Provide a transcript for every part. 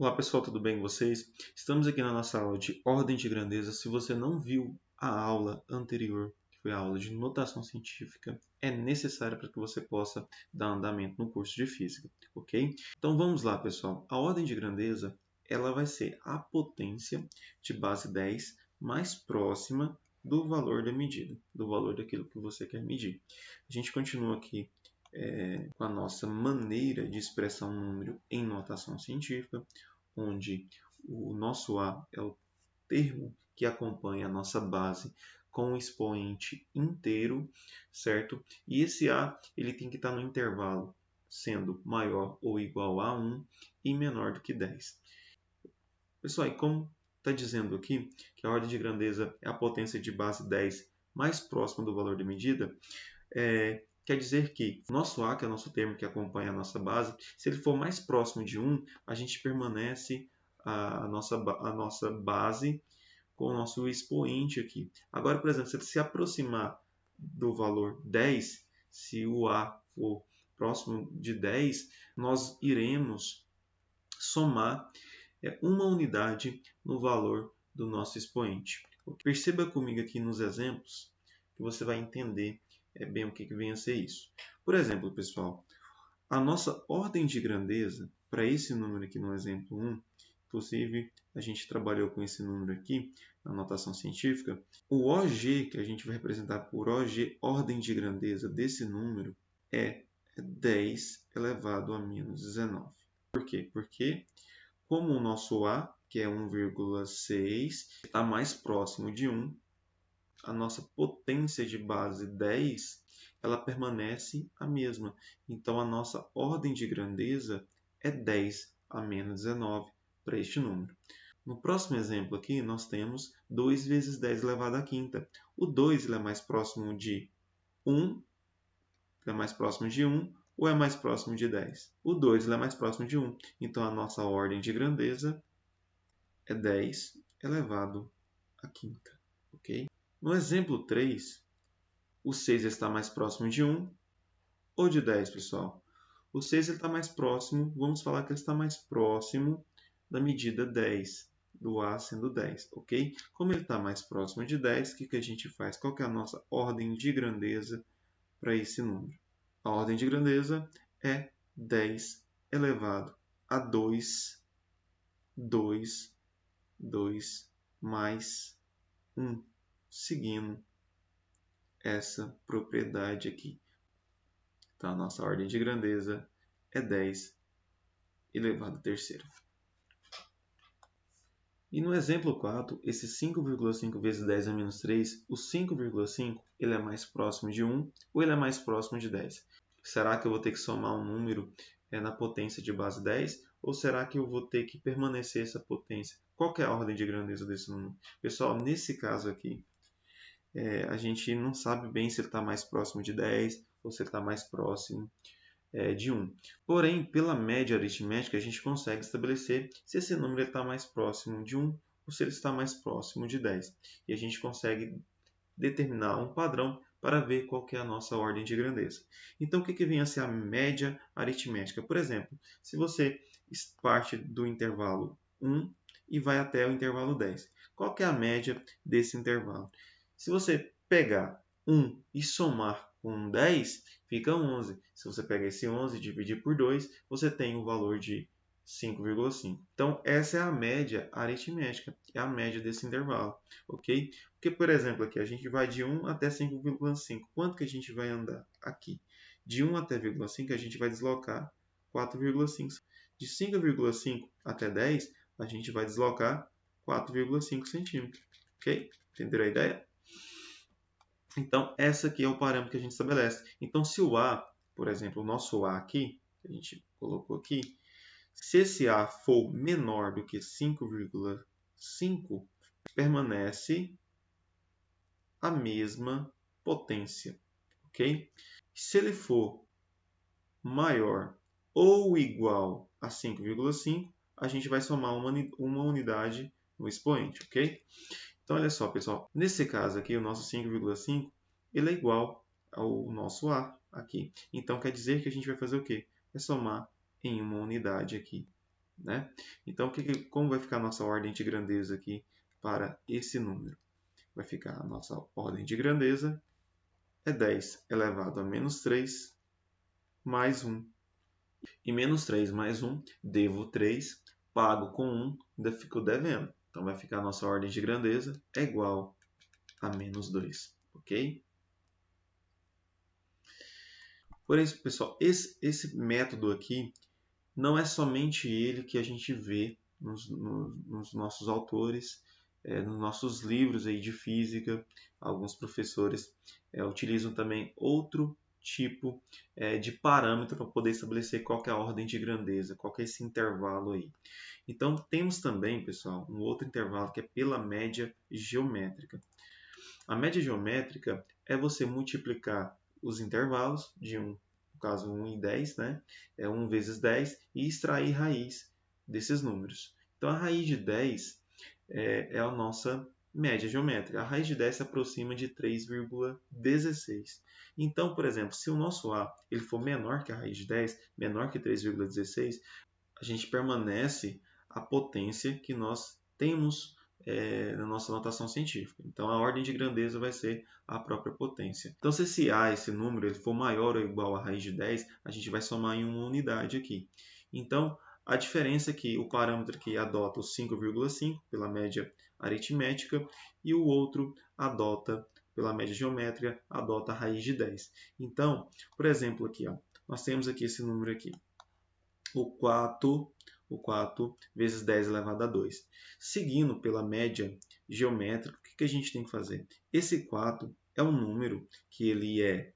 Olá pessoal, tudo bem com vocês? Estamos aqui na nossa aula de ordem de grandeza. Se você não viu a aula anterior, que foi a aula de notação científica, é necessário para que você possa dar andamento no curso de física, ok? Então vamos lá, pessoal. A ordem de grandeza, ela vai ser a potência de base 10 mais próxima do valor da medida, do valor daquilo que você quer medir. A gente continua aqui com a nossa maneira de expressar um número em notação científica, onde o nosso A é o termo que acompanha a nossa base com o expoente inteiro, certo? E esse A ele tem que estar no intervalo sendo maior ou igual a 1 e menor do que 10. Pessoal, e como está dizendo aqui que a ordem de grandeza é a potência de base 10 mais próxima do valor da medida, quer dizer que o nosso A, que é o nosso termo que acompanha a nossa base, se ele for mais próximo de 1, a gente permanece a nossa base com o nosso expoente aqui. Agora, por exemplo, se ele se aproximar do valor 10, se o A for próximo de 10, nós iremos somar uma unidade no valor do nosso expoente. Perceba comigo aqui nos exemplos que você vai entender bem o que vem a ser isso. Por exemplo, pessoal, a nossa ordem de grandeza para esse número aqui no exemplo 1, inclusive a gente trabalhou com esse número aqui na notação científica, o OG, que a gente vai representar por OG, ordem de grandeza desse número, é 10 elevado a menos 19. Por quê? Porque como o nosso A, que é 1,6, está mais próximo de 1, a nossa potência de base 10, ela permanece a mesma. Então, a nossa ordem de grandeza é 10 a menos 19 para este número. No próximo exemplo aqui, nós temos 2 vezes 10 elevado à quinta. O 2 ele é mais próximo de 1, é mais próximo de 1 ou é mais próximo de 10? O 2 ele é mais próximo de 1. Então, a nossa ordem de grandeza é 10 elevado à quinta. Ok? No exemplo 3, o 6 está mais próximo de 1 ou de 10, pessoal? O 6 está mais próximo, vamos falar que ele está mais próximo da medida 10, do A sendo 10, ok? Como ele está mais próximo de 10, o que a gente faz? Qual que é a nossa ordem de grandeza para esse número? A ordem de grandeza é 10 elevado a 2, 2, 2 mais 1, seguindo essa propriedade aqui. Então, a nossa ordem de grandeza é 10 elevado à terceira. E no exemplo 4, esse 5,5 vezes 10 a menos 3, o 5,5 ele é mais próximo de 1 ou ele é mais próximo de 10? Será que eu vou ter que somar um número na potência de base 10? Ou será que eu vou ter que permanecer essa potência? Qual que é a ordem de grandeza desse número? Pessoal, nesse caso aqui, a gente não sabe bem se ele está mais próximo de 10 ou se ele está mais próximo de 1. Porém, pela média aritmética, a gente consegue estabelecer se esse número está mais próximo de 1 ou se ele está mais próximo de 10. E a gente consegue determinar um padrão para ver qual que é a nossa ordem de grandeza. Então, o que vem a ser a média aritmética? Por exemplo, se você parte do intervalo 1 e vai até o intervalo 10. Qual que é a média desse intervalo? Se você pegar 1 e somar com 10, fica 11. Se você pegar esse 11 e dividir por 2, você tem o valor de 5,5. Então, essa é a média aritmética, é a média desse intervalo, ok? Porque, por exemplo, aqui a gente vai de 1 até 5,5. Quanto que a gente vai andar aqui? De 1 até 0,5 a gente vai deslocar 4,5. De 5,5 até 10, a gente vai deslocar 4,5 centímetros. Ok? Entenderam a ideia? Então, essa aqui é o parâmetro que a gente estabelece. Então, se o A, por exemplo, o nosso A aqui, que a gente colocou aqui, se esse A for menor do que 5,5, permanece a mesma potência, ok? Se ele for maior ou igual a 5,5, a gente vai somar uma unidade no expoente, ok? Então, olha só, pessoal. Nesse caso aqui, o nosso 5,5 ele é igual ao nosso A aqui. Então, quer dizer que a gente vai fazer o quê? É somar em uma unidade aqui né? Então, como vai ficar a nossa ordem de grandeza aqui para esse número? Vai ficar a nossa ordem de grandeza é 10 elevado a menos 3 mais 1. E menos 3 mais 1, devo 3, pago com 1, ainda fico devendo. Então vai ficar a nossa ordem de grandeza é igual a menos 2, ok? Por isso, pessoal, esse método aqui não é somente ele que a gente vê nos nossos autores, nos nossos livros aí de física. Alguns professores utilizam também outro tipo de parâmetro para poder estabelecer qual que é a ordem de grandeza, qual que é esse intervalo aí. Então, temos também, pessoal, um outro intervalo que é pela média geométrica. A média geométrica é você multiplicar os intervalos de no caso 1 e 10, né? É 1 vezes 10 e extrair raiz desses números. Então, a raiz de 10 é a nossa média geométrica. A raiz de 10 se aproxima de 3,16. Então, por exemplo, se o nosso A ele for menor que a raiz de 10, menor que 3,16, a gente permanece a potência que nós temos na nossa notação científica. Então, a ordem de grandeza vai ser a própria potência. Então, se esse A, esse número, ele for maior ou igual à raiz de 10, a gente vai somar em uma unidade aqui. Então, a diferença é que o parâmetro aqui adota o 5,5 pela média aritmética e o outro adota, pela média geométrica, adota a raiz de 10. Então, por exemplo, aqui, ó, nós temos aqui esse número aqui, o 4 vezes 10 elevado a 2. Seguindo pela média geométrica, o que a gente tem que fazer? Esse 4 é um número que ele é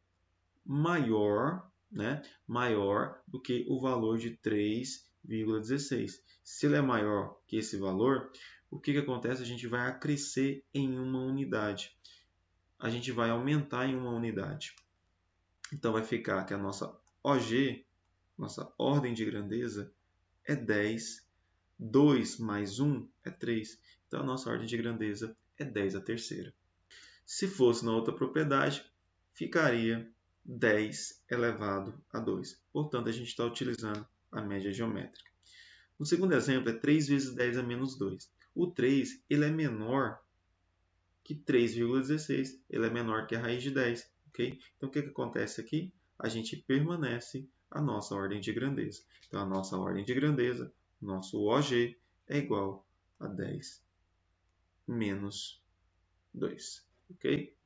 maior, né, maior do que o valor de 3,16. Se ele é maior que esse valor, o que acontece? A gente vai acrescer em uma unidade. A gente vai aumentar em uma unidade. Então, vai ficar que a nossa OG, nossa ordem de grandeza, é 10. 2 mais 1 é 3. Então, a nossa ordem de grandeza é 10 a terceira. Se fosse na outra propriedade, ficaria 10 elevado a 2. Portanto, a gente está utilizando a média geométrica. No segundo exemplo, é 3 vezes 10 a menos 2. O 3 ele é menor que 3,16. Ele é menor que a raiz de 10. Okay? Então, o que acontece aqui? A gente permanece a nossa ordem de grandeza. Então, a nossa ordem de grandeza, nosso OG, é igual a 10 menos 2. Ok?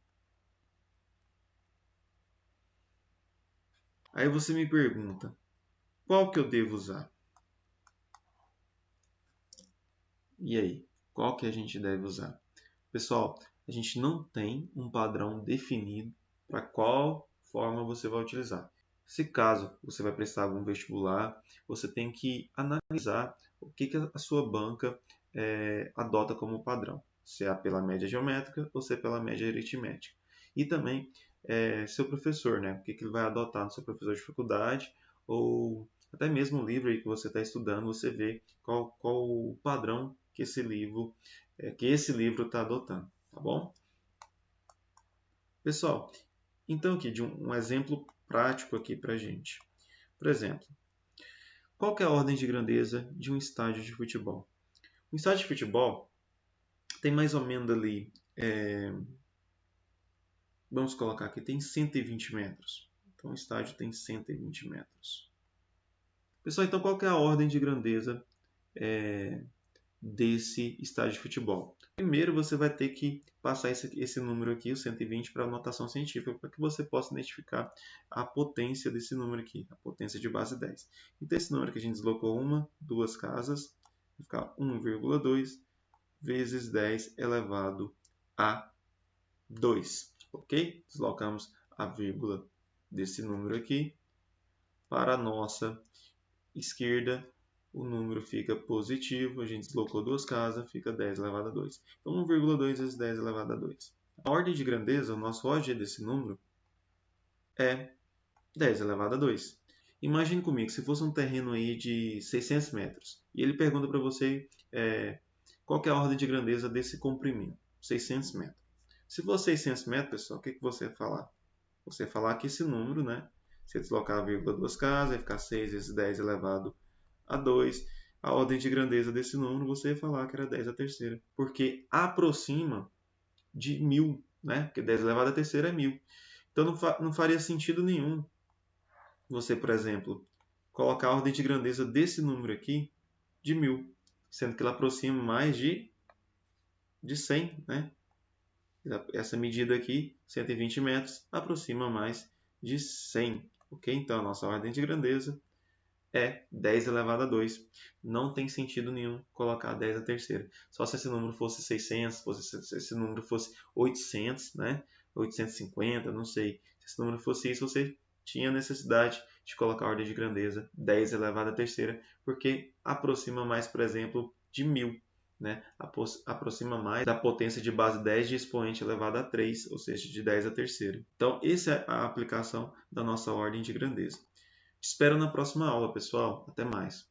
Aí você me pergunta, qual que eu devo usar? E aí, qual que a gente deve usar? Pessoal, a gente não tem um padrão definido para qual forma você vai utilizar. Se caso você vai prestar algum vestibular, você tem que analisar o que a sua banca adota como padrão. Se é pela média geométrica ou se é pela média aritmética. E também seu professor, né? O que ele vai adotar no seu professor de faculdade ou até mesmo o livro aí que você está estudando, você vê qual o padrão que esse livro está adotando, tá bom? Pessoal, então aqui de um exemplo prático aqui para gente. Por exemplo, qual que é a ordem de grandeza de um estádio de futebol? Um estádio de futebol tem mais ou menos ali, vamos colocar aqui, tem 120 metros. Então o estádio tem 120 metros. Pessoal, então qual que é a ordem de grandeza desse estádio de futebol? Primeiro você vai ter que passar esse número aqui, o 120, para a notação científica, para que você possa identificar a potência desse número aqui, a potência de base 10. Então esse número que a gente deslocou duas casas, vai ficar 1,2 vezes 10 elevado a 2. Ok? Deslocamos a vírgula desse número aqui para a nossa esquerda. O número fica positivo, a gente deslocou duas casas, fica 10 elevado a 2. Então, 1,2 vezes 10 elevado a 2. A ordem de grandeza, o nosso OG desse número, é 10 elevado a 2. Imagine comigo, se fosse um terreno aí de 600 metros, e ele pergunta para você qual que é a ordem de grandeza desse comprimento, 600 metros. Se for 600 metros, pessoal, o que você vai falar? Você vai falar que esse número, né? Se deslocar a vírgula duas casas, vai ficar 6 vezes 10 elevado a 2. a ordem de grandeza desse número, você ia falar que era 10 a terceira, porque aproxima de 1000, né? Porque 10 elevado à terceira é 1000. Então não faria sentido nenhum você, por exemplo, colocar a ordem de grandeza desse número aqui de 1000, sendo que ela aproxima mais de 100, né? Essa medida aqui, 120 metros, aproxima mais de 100, ok? Então a nossa ordem de grandeza é 10 elevado a 2. Não tem sentido nenhum colocar 10 a terceira. Só se esse número fosse 600, se esse número fosse 800, né? 850, não sei. Se esse número fosse isso, você tinha necessidade de colocar a ordem de grandeza 10 elevado a terceira, porque aproxima mais, por exemplo, de 1000. Né? Aproxima mais da potência de base 10 de expoente elevado a 3, ou seja, de 10 a terceira. Então, essa é a aplicação da nossa ordem de grandeza. Te espero na próxima aula, pessoal. Até mais.